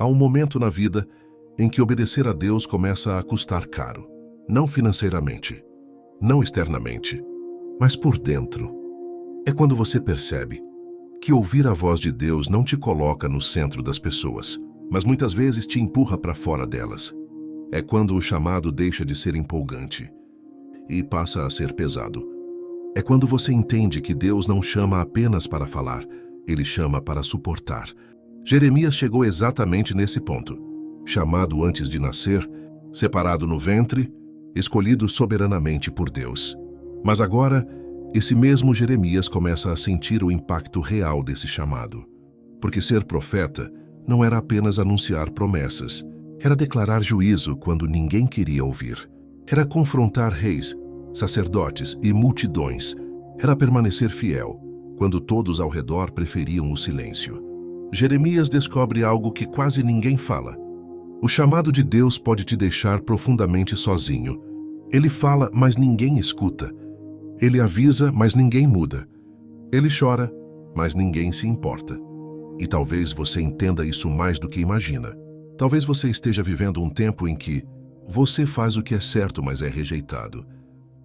Há um momento na vida em que obedecer a Deus começa a custar caro. Não financeiramente, não externamente, mas por dentro. É quando você percebe que ouvir a voz de Deus não te coloca no centro das pessoas, mas muitas vezes te empurra para fora delas. É quando o chamado deixa de ser empolgante e passa a ser pesado. É quando você entende que Deus não chama apenas para falar, Ele chama para suportar. Jeremias chegou exatamente nesse ponto. Chamado antes de nascer, separado no ventre, escolhido soberanamente por Deus. Mas agora, esse mesmo Jeremias começa a sentir o impacto real desse chamado. Porque ser profeta não era apenas anunciar promessas, era declarar juízo quando ninguém queria ouvir. Era confrontar reis, sacerdotes e multidões. Era permanecer fiel, quando todos ao redor preferiam o silêncio. Jeremias descobre algo que quase ninguém fala. O chamado de Deus pode te deixar profundamente sozinho. Ele fala, mas ninguém escuta. Ele avisa, mas ninguém muda. Ele chora, mas ninguém se importa. E talvez você entenda isso mais do que imagina. Talvez você esteja vivendo um tempo em que você faz o que é certo, mas é rejeitado.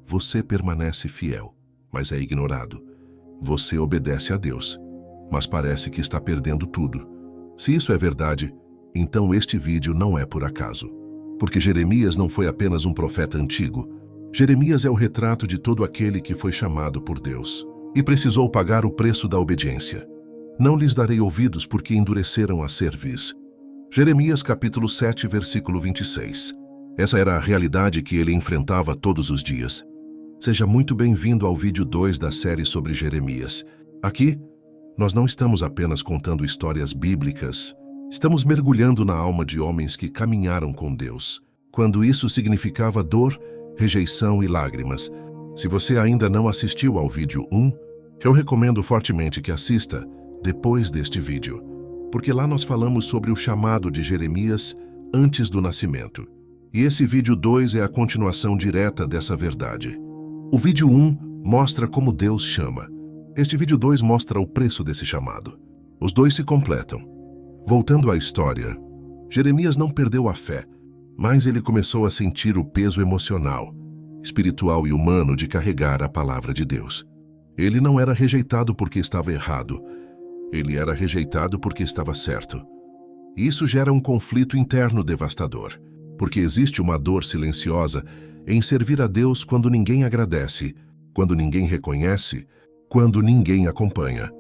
Você permanece fiel, mas é ignorado. Você obedece a Deus, mas parece que está perdendo tudo. Se isso é verdade, então este vídeo não é por acaso. Porque Jeremias não foi apenas um profeta antigo. Jeremias é o retrato de todo aquele que foi chamado por Deus e precisou pagar o preço da obediência. Não lhes darei ouvidos porque endureceram a cerviz. Jeremias capítulo 7, versículo 26. Essa era a realidade que ele enfrentava todos os dias. Seja muito bem-vindo ao vídeo 2 da série sobre Jeremias. Aqui, nós não estamos apenas contando histórias bíblicas, estamos mergulhando na alma de homens que caminharam com Deus, quando isso significava dor, rejeição e lágrimas. Se você ainda não assistiu ao vídeo 1, eu recomendo fortemente que assista depois deste vídeo, porque lá nós falamos sobre o chamado de Jeremias antes do nascimento. E esse vídeo 2 é a continuação direta dessa verdade. O vídeo 1 mostra como Deus chama. Este vídeo 2 mostra o preço desse chamado. Os dois se completam. Voltando à história, Jeremias não perdeu a fé, mas ele começou a sentir o peso emocional, espiritual e humano de carregar a palavra de Deus. Ele não era rejeitado porque estava errado, ele era rejeitado porque estava certo. Isso gera um conflito interno devastador, porque existe uma dor silenciosa em servir a Deus quando ninguém agradece, quando ninguém reconhece, quando ninguém acompanha.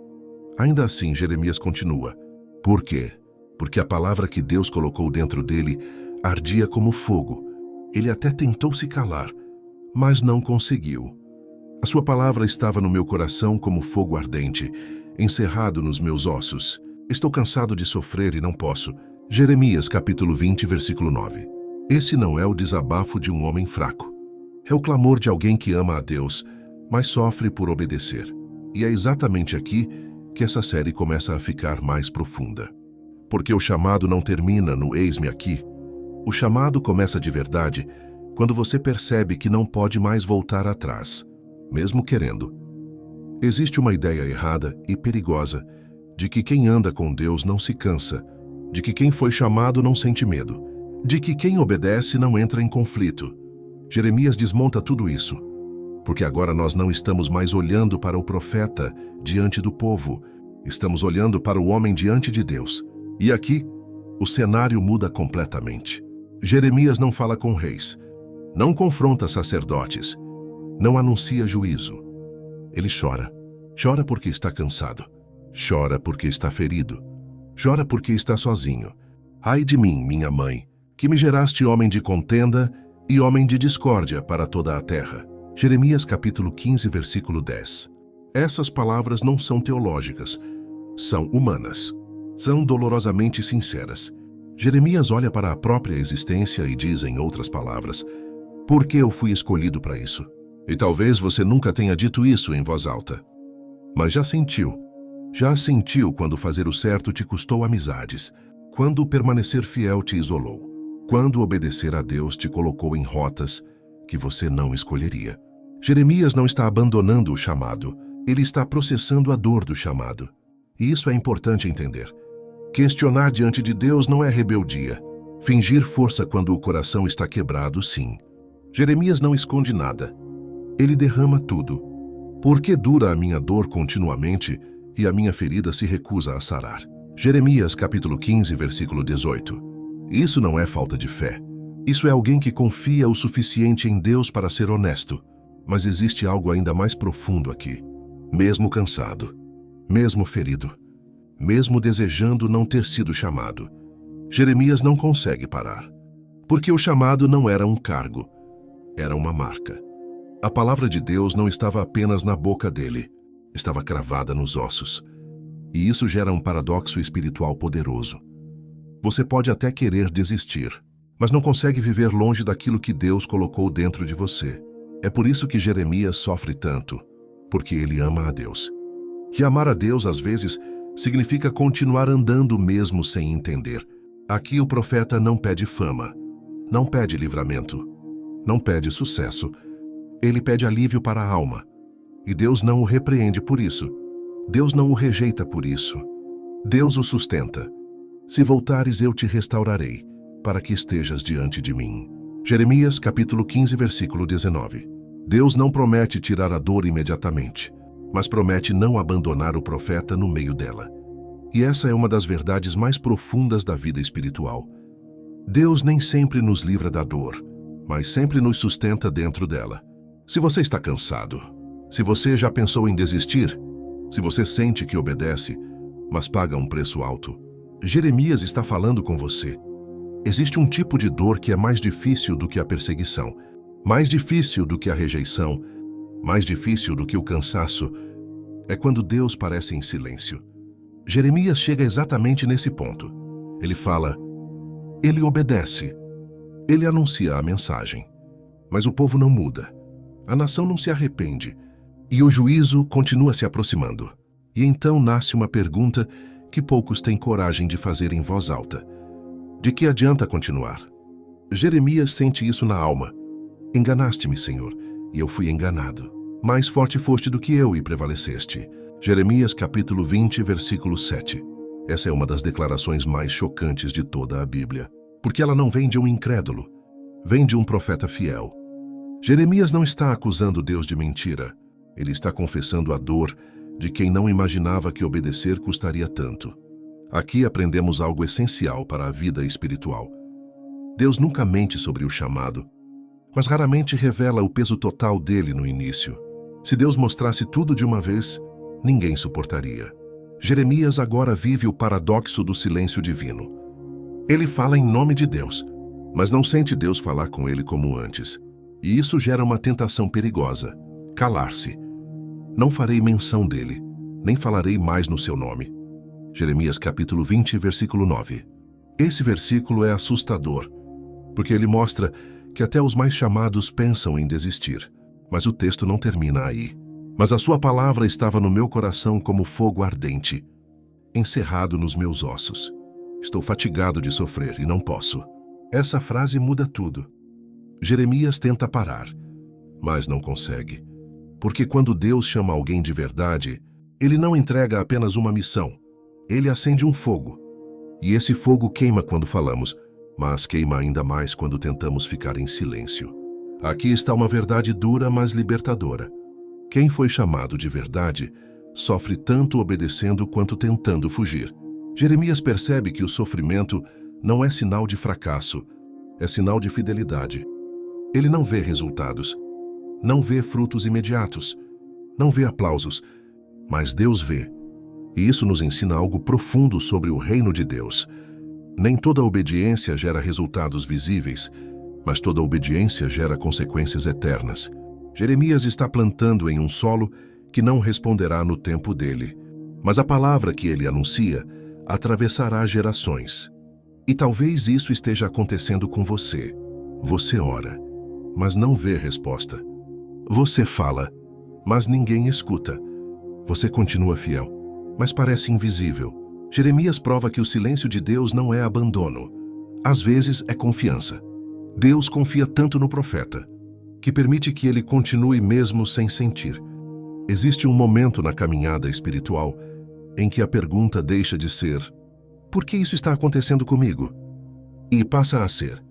Ainda assim, Jeremias continua. Por quê? Porque a palavra que Deus colocou dentro dele ardia como fogo. Ele até tentou se calar, mas não conseguiu. A sua palavra estava no meu coração como fogo ardente, encerrado nos meus ossos. Estou cansado de sofrer e não posso. Jeremias capítulo 20, versículo 9. Esse não é o desabafo de um homem fraco. É o clamor de alguém que ama a Deus, mas sofre por obedecer. E é exatamente aqui que essa série começa a ficar mais profunda. Porque o chamado não termina no eis-me aqui. O chamado começa de verdade quando você percebe que não pode mais voltar atrás, mesmo querendo. Existe uma ideia errada e perigosa de que quem anda com Deus não se cansa, de que quem foi chamado não sente medo, de que quem obedece não entra em conflito. Jeremias desmonta tudo isso, porque agora nós não estamos mais olhando para o profeta diante do povo, estamos olhando para o homem diante de Deus. E aqui, o cenário muda completamente. Jeremias não fala com reis, não confronta sacerdotes, não anuncia juízo. Ele chora. Chora porque está cansado. Chora porque está ferido. Chora porque está sozinho. Ai de mim, minha mãe, que me geraste homem de contenda e homem de discórdia para toda a terra. Jeremias capítulo 15, versículo 10. Essas palavras não são teológicas, são humanas. São dolorosamente sinceras. Jeremias olha para a própria existência e diz, em outras palavras, por que eu fui escolhido para isso? E talvez você nunca tenha dito isso em voz alta. Mas já sentiu quando fazer o certo te custou amizades, quando permanecer fiel te isolou, quando obedecer a Deus te colocou em rotas que você não escolheria. Jeremias não está abandonando o chamado, ele está processando a dor do chamado. E isso é importante entender. Questionar diante de Deus não é rebeldia. Fingir força quando o coração está quebrado, sim. Jeremias não esconde nada. Ele derrama tudo. Por que dura a minha dor continuamente e a minha ferida se recusa a sarar? Jeremias capítulo 15, versículo 18. Isso não é falta de fé. Isso é alguém que confia o suficiente em Deus para ser honesto. Mas existe algo ainda mais profundo aqui. Mesmo cansado, mesmo ferido, mesmo desejando não ter sido chamado, Jeremias não consegue parar. Porque o chamado não era um cargo, era uma marca. A palavra de Deus não estava apenas na boca dele, estava cravada nos ossos. E isso gera um paradoxo espiritual poderoso. Você pode até querer desistir, mas não consegue viver longe daquilo que Deus colocou dentro de você. É por isso que Jeremias sofre tanto, porque ele ama a Deus. E amar a Deus, às vezes, significa continuar andando mesmo sem entender. Aqui o profeta não pede fama, não pede livramento, não pede sucesso. Ele pede alívio para a alma. E Deus não o repreende por isso. Deus não o rejeita por isso. Deus o sustenta. Se voltares, eu te restaurarei, para que estejas diante de mim. Jeremias capítulo 15, versículo 19. Deus não promete tirar a dor imediatamente, mas promete não abandonar o profeta no meio dela. E essa é uma das verdades mais profundas da vida espiritual. Deus nem sempre nos livra da dor, mas sempre nos sustenta dentro dela. Se você está cansado, se você já pensou em desistir, se você sente que obedece, mas paga um preço alto, Jeremias está falando com você. Existe um tipo de dor que é mais difícil do que a perseguição, mais difícil do que a rejeição, mais difícil do que o cansaço. É quando Deus parece em silêncio. Jeremias chega exatamente nesse ponto. Ele fala, ele obedece, ele anuncia a mensagem, mas o povo não muda, a nação não se arrepende, e o juízo continua se aproximando. E então nasce uma pergunta que poucos têm coragem de fazer em voz alta. De que adianta continuar? Jeremias sente isso na alma. Enganaste-me, Senhor, e eu fui enganado. Mais forte foste do que eu e prevaleceste. Jeremias capítulo 20, versículo 7. Essa é uma das declarações mais chocantes de toda a Bíblia, porque ela não vem de um incrédulo, vem de um profeta fiel. Jeremias não está acusando Deus de mentira. Ele está confessando a dor de quem não imaginava que obedecer custaria tanto. Aqui aprendemos algo essencial para a vida espiritual. Deus nunca mente sobre o chamado, mas raramente revela o peso total dele no início. Se Deus mostrasse tudo de uma vez, ninguém suportaria. Jeremias agora vive o paradoxo do silêncio divino. Ele fala em nome de Deus, mas não sente Deus falar com ele como antes. E isso gera uma tentação perigosa: calar-se. Não farei menção dele, nem falarei mais no seu nome. Jeremias capítulo 20, versículo 9. Esse versículo é assustador, porque ele mostra que até os mais chamados pensam em desistir. Mas o texto não termina aí. Mas a sua palavra estava no meu coração como fogo ardente, encerrado nos meus ossos. Estou fatigado de sofrer e não posso. Essa frase muda tudo. Jeremias tenta parar, mas não consegue. Porque quando Deus chama alguém de verdade, ele não entrega apenas uma missão. Ele acende um fogo. E esse fogo queima quando falamos, mas queima ainda mais quando tentamos ficar em silêncio. Aqui está uma verdade dura, mas libertadora. Quem foi chamado de verdade sofre tanto obedecendo quanto tentando fugir. Jeremias percebe que o sofrimento não é sinal de fracasso, é sinal de fidelidade. Ele não vê resultados, não vê frutos imediatos, não vê aplausos, mas Deus vê. E isso nos ensina algo profundo sobre o reino de Deus. Nem toda obediência gera resultados visíveis, mas toda obediência gera consequências eternas. Jeremias está plantando em um solo que não responderá no tempo dele, mas a palavra que ele anuncia atravessará gerações. E talvez isso esteja acontecendo com você. Você ora, mas não vê resposta. Você fala, mas ninguém escuta. Você continua fiel, mas parece invisível. Jeremias prova que o silêncio de Deus não é abandono. Às vezes é confiança. Deus confia tanto no profeta, que permite que ele continue mesmo sem sentir. Existe um momento na caminhada espiritual em que a pergunta deixa de ser: Por que isso está acontecendo comigo? E passa a ser: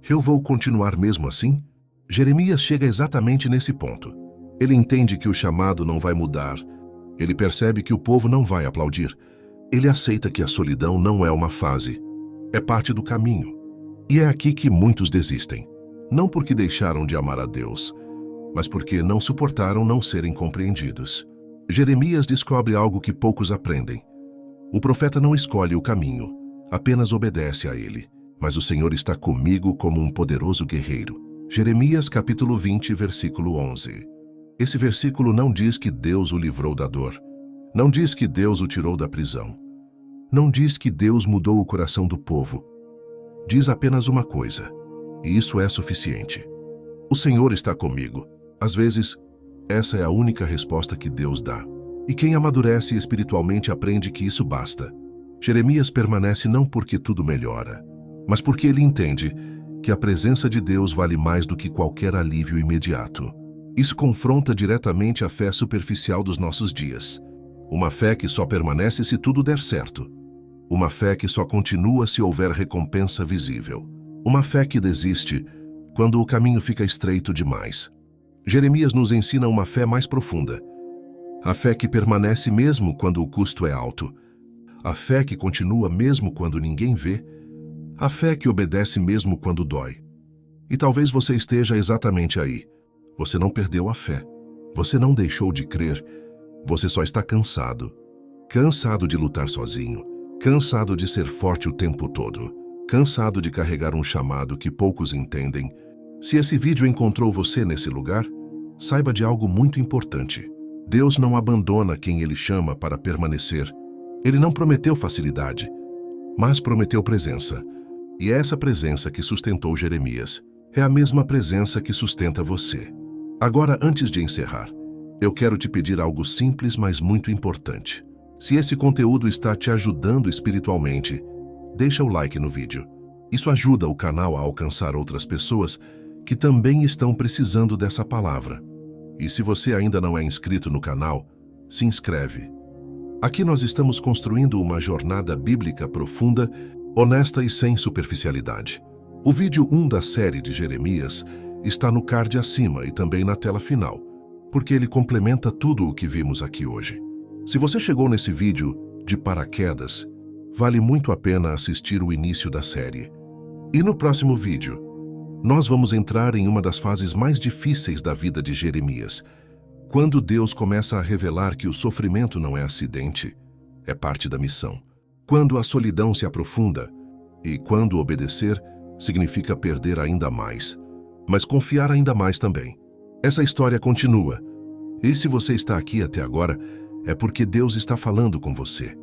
eu vou continuar mesmo assim? Jeremias chega exatamente nesse ponto. Ele entende que o chamado não vai mudar. Ele percebe que o povo não vai aplaudir. Ele aceita que a solidão não é uma fase. É parte do caminho. E é aqui que muitos desistem. Não porque deixaram de amar a Deus, mas porque não suportaram não serem compreendidos. Jeremias descobre algo que poucos aprendem. O profeta não escolhe o caminho, apenas obedece a ele. Mas o Senhor está comigo como um poderoso guerreiro. Jeremias capítulo 20, versículo 11. Esse versículo não diz que Deus o livrou da dor. Não diz que Deus o tirou da prisão. Não diz que Deus mudou o coração do povo. Diz apenas uma coisa, e isso é suficiente: o Senhor está comigo. Às vezes, essa é a única resposta que Deus dá. E quem amadurece espiritualmente aprende que isso basta. Jeremias permanece não porque tudo melhora, mas porque ele entende que a presença de Deus vale mais do que qualquer alívio imediato. Isso confronta diretamente a fé superficial dos nossos dias. Uma fé que só permanece se tudo der certo. Uma fé que só continua se houver recompensa visível. Uma fé que desiste quando o caminho fica estreito demais. Jeremias nos ensina uma fé mais profunda. A fé que permanece mesmo quando o custo é alto. A fé que continua mesmo quando ninguém vê. A fé que obedece mesmo quando dói. E talvez você esteja exatamente aí. Você não perdeu a fé. Você não deixou de crer. Você só está cansado. Cansado de lutar sozinho. Cansado de ser forte o tempo todo. Cansado de carregar um chamado que poucos entendem. Se esse vídeo encontrou você nesse lugar, saiba de algo muito importante. Deus não abandona quem Ele chama para permanecer. Ele não prometeu facilidade, mas prometeu presença. E é essa presença que sustentou Jeremias. É a mesma presença que sustenta você. Agora, antes de encerrar, eu quero te pedir algo simples, mas muito importante. Se esse conteúdo está te ajudando espiritualmente, deixa o like no vídeo. Isso ajuda o canal a alcançar outras pessoas que também estão precisando dessa palavra. E se você ainda não é inscrito no canal, se inscreve. Aqui nós estamos construindo uma jornada bíblica profunda, honesta e sem superficialidade. O vídeo 1 da série de Jeremias está no card acima e também na tela final, porque ele complementa tudo o que vimos aqui hoje. Se você chegou nesse vídeo de paraquedas, vale muito a pena assistir o início da série. E no próximo vídeo, nós vamos entrar em uma das fases mais difíceis da vida de Jeremias, quando Deus começa a revelar que o sofrimento não é acidente, é parte da missão. Quando a solidão se aprofunda e quando obedecer significa perder ainda mais, mas confiar ainda mais também. Essa história continua. E se você está aqui até agora, é porque Deus está falando com você.